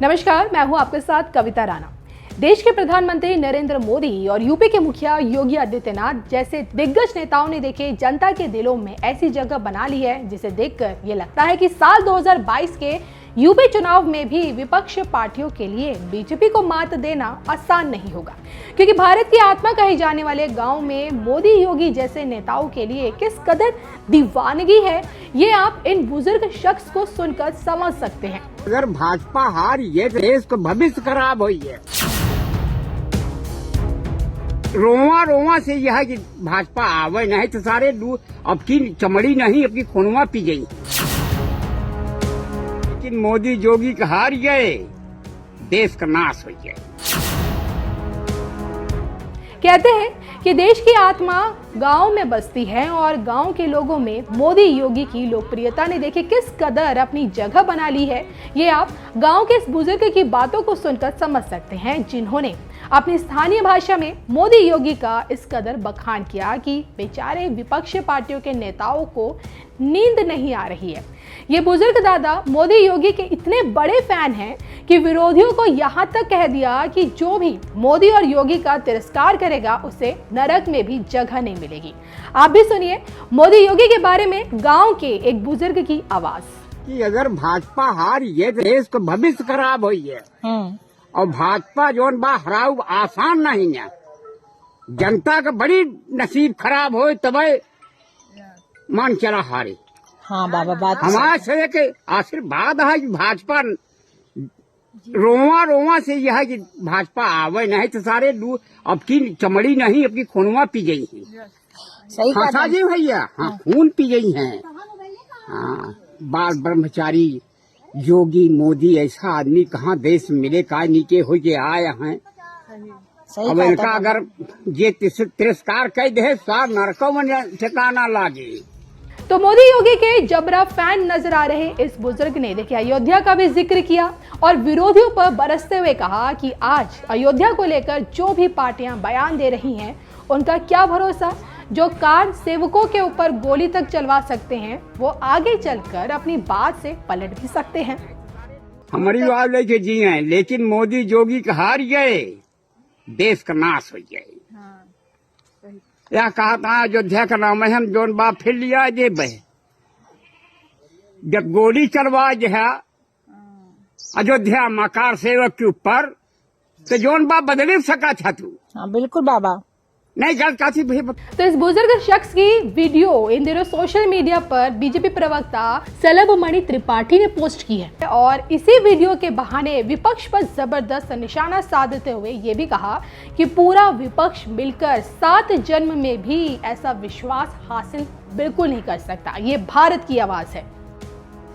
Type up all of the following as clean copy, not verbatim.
नमस्कार, मैं हूं आपके साथ कविता राणा। देश के प्रधानमंत्री नरेंद्र मोदी और यूपी के मुखिया योगी आदित्यनाथ जैसे दिग्गज नेताओं ने देखे जनता के दिलों में ऐसी जगह बना ली है जिसे देखकर ये लगता है कि साल 2022 के यूपी चुनाव में भी विपक्ष पार्टियों के लिए बीजेपी को मात देना आसान नहीं होगा, क्योंकि भारत की आत्मा कहे जाने वाले गांव में मोदी योगी जैसे नेताओं के लिए किस कदर दीवानगी है, ये आप इन बुजुर्ग शख्स को सुनकर समझ सकते हैं। अगर भाजपा हार ये देश का भविष्य खराब हुई है। रोवा रोवा से यह है कि भाजपा आवे नहीं तो सारे अब की चमड़ी नहीं अपनी खूनवा पी गई। लेकिन मोदी जोगी का हार गए, देश का नाश हो गया। कहते हैं कि देश की आत्मा गांव में बसती है और गांव के लोगों में मोदी योगी की लोकप्रियता ने देखिए किस कदर अपनी जगह बना ली है। ये आप गांव के इस बुजुर्ग की बातों को सुनकर समझ सकते हैं, जिन्होंने अपनी स्थानीय भाषा में मोदी योगी का इस कदर बखान किया कि बेचारे विपक्षी पार्टियों के नेताओं को नींद नहीं आ रही है। ये बुजुर्ग दादा मोदी योगी के इतने बड़े फैन हैं कि विरोधियों को यहाँ तक कह दिया कि जो भी मोदी और योगी का तिरस्कार करेगा उसे नरक में भी जगह नहीं मिलेगी। आप भी सुनिए मोदी योगी के बारे में गांव के एक बुजुर्ग की आवाज। कि अगर भाजपा हार ये देश का भविष्य खराब हुई है और भाजपा जोन बा हराव आसान नहीं है। जनता का बड़ी नसीब खराब हो तबे मान चला हारे। हाँ बाबा, बात हमारे से के आशीर्वाद है कि भाजपा रोवा रोवा से यह है कि भाजपा आवे नहीं तो सारे अब की चमड़ी नहीं अपनी खूनवा पी गई है। सही हाँ जी भैया, हाँ खून पी गई है। हाँ, बाल ब्रह्मचारी योगी मोदी ऐसा आदमी कहाँ देश मिले का नीचे हो के आए हैं। अब इनका अगर ये तिरस्कार कर दे सार नरकों में ठिकाना लागे। तो मोदी योगी के जबरा फैन नजर आ रहे इस बुजुर्ग ने देखिए अयोध्या का भी जिक्र किया और विरोधियों पर बरसते हुए कहा कि आज अयोध्या को लेकर जो भी पार्टियां बयान दे रही हैं उनका क्या भरोसा। जो कार सेवकों के ऊपर गोली तक चलवा सकते हैं वो आगे चलकर अपनी बात से पलट भी सकते हैं। हमारी बात लेके जी हैं, लेकिन मोदी जोगी का हार गए, देश का नाश हो गया। यह कहा था अयोध्या का नाम है हम जोन बाप फिर लिया जे बह जब गोली चलवा जो है अयोध्या मकार सेवक के ऊपर तो जोन बाप बदल सका था तू। हाँ बिल्कुल बाबा, नहीं गलत काफी। तो इस बुजुर्ग शख्स की वीडियो इन दिनों सोशल मीडिया पर बीजेपी प्रवक्ता सलभमणि त्रिपाठी ने पोस्ट की है और इसी वीडियो के बहाने विपक्ष पर जबरदस्त निशाना साधते हुए ये भी कहा कि पूरा विपक्ष मिलकर 7 जन्म में भी ऐसा विश्वास हासिल बिल्कुल नहीं कर सकता। ये भारत की आवाज है।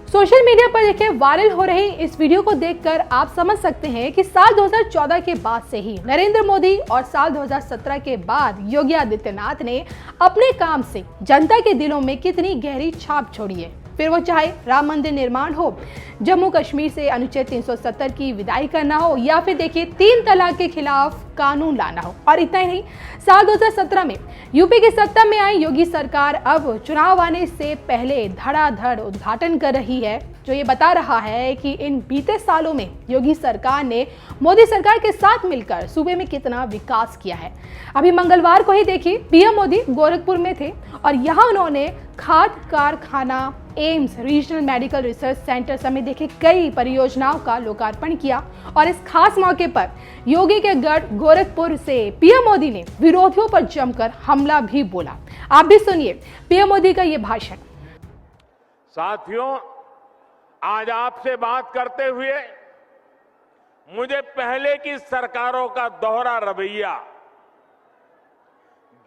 सोशल मीडिया पर देखिए वायरल हो रही इस वीडियो को देखकर आप समझ सकते हैं कि साल 2014 के बाद से ही नरेंद्र मोदी और साल 2017 के बाद योगी आदित्यनाथ ने अपने काम से जनता के दिलों में कितनी गहरी छाप छोड़ी है। फिर वो चाहे राम मंदिर निर्माण हो, जम्मू कश्मीर से अनुच्छेद 370 की विदाई करना हो या फिर देखिए 3 तलाक के खिलाफ कानून लाना हो। और इतना ही नहीं, साल 2017 में यूपी की सत्ता में आई योगी सरकार अब चुनाव आने से पहले धड़ाधड़ उद्घाटन कर रही है, जो ये बता रहा है कि इन बीते सालों में योगी सरकार ने मोदी सरकार के साथ मिलकर सूबे में कितना विकास किया है। अभी मंगलवार को ही देखिए पीएम मोदी गोरखपुर में थे और यहाँ उन्होंने खाद कारखाना, AIIMS, regional medical research centre समेत देखिए कई परियोजनाओं का लोकार्पण किया। और इस खास मौके पर योगी के गढ़ गोरखपुर से पीएम मोदी ने विरोधियों पर जमकर हमला भी बोला। आप भी सुनिए पीएम मोदी का ये भाषण। साथियों, आज आपसे बात करते हुए मुझे पहले की सरकारों का दोहरा रवैया,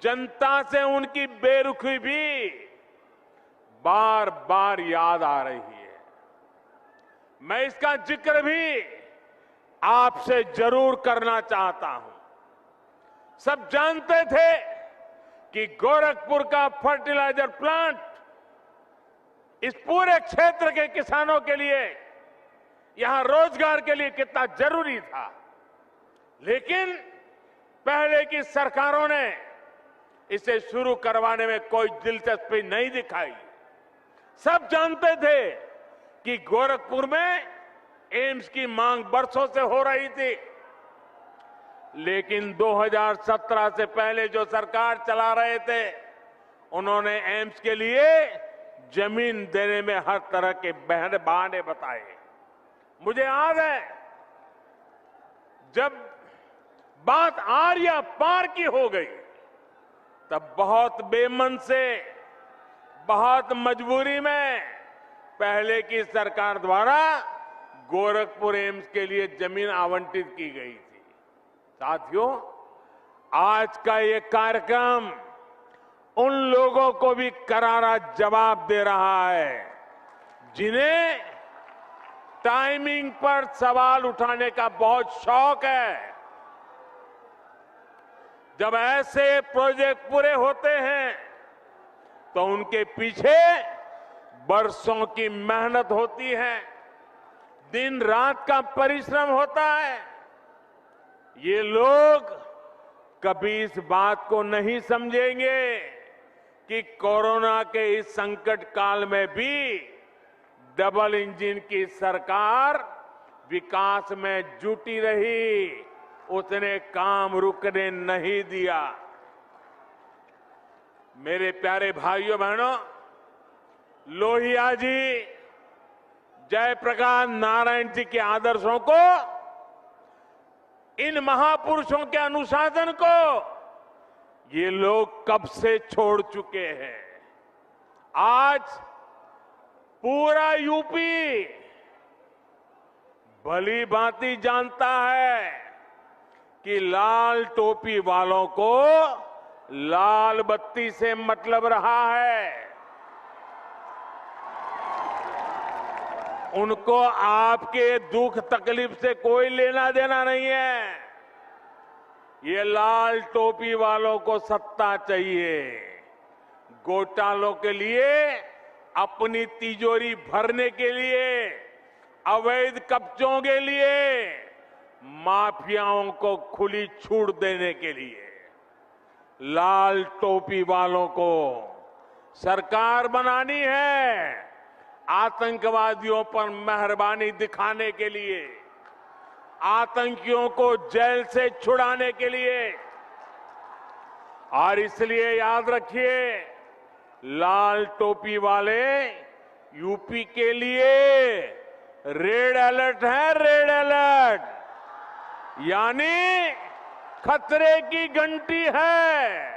जनता से उनकी बेरुखी भी बार बार याद आ रही है। मैं इसका जिक्र भी आपसे जरूर करना चाहता हूं। सब जानते थे कि गोरखपुर का फर्टिलाइजर प्लांट इस पूरे क्षेत्र के किसानों के लिए, यहां रोजगार के लिए कितना जरूरी था, लेकिन पहले की सरकारों ने इसे शुरू करवाने में कोई दिलचस्पी नहीं दिखाई। सब जानते थे कि गोरखपुर में एम्स की मांग बरसों से हो रही थी, लेकिन 2017 से पहले जो सरकार चला रहे थे, उन्होंने एम्स के लिए जमीन देने में हर तरह के बहाने बताए। मुझे याद है जब बात आर्या पार की हो गई, तब बहुत बेमन से, बहुत मजबूरी में पहले की सरकार द्वारा गोरखपुर एम्स के लिए जमीन आवंटित की गई थी। साथियों, आज का ये कार्यक्रम उन लोगों को भी करारा जवाब दे रहा है जिन्हें टाइमिंग पर सवाल उठाने का बहुत शौक है। जब ऐसे प्रोजेक्ट पूरे होते हैं तो उनके पीछे बरसों की मेहनत होती है, दिन रात का परिश्रम होता है। ये लोग कभी इस बात को नहीं समझेंगे कि कोरोना के इस संकट काल में भी डबल इंजन की सरकार विकास में जुटी रही, उसने काम रुकने नहीं दिया। मेरे प्यारे भाइयों बहनों, लोहिया जी, जयप्रकाश नारायण जी के आदर्शों को, इन महापुरुषों के अनुशासन को ये लोग कब से छोड़ चुके हैं। आज पूरा यूपी भली भांति जानता है कि लाल टोपी वालों को लाल बत्ती से मतलब रहा है। उनको आपके दुख तकलीफ से कोई लेना देना नहीं है। ये लाल टोपी वालों को सत्ता चाहिए, घोटालों के लिए, अपनी तिजोरी भरने के लिए, अवैध कब्जों के लिए, माफियाओं को खुली छूट देने के लिए। लाल टोपी वालों को सरकार बनानी है आतंकवादियों पर मेहरबानी दिखाने के लिए, आतंकियों को जेल से छुड़ाने के लिए। और इसलिए याद रखिए, लाल टोपी वाले यूपी के लिए रेड अलर्ट है, रेड अलर्ट, यानी खतरे की घंटी है।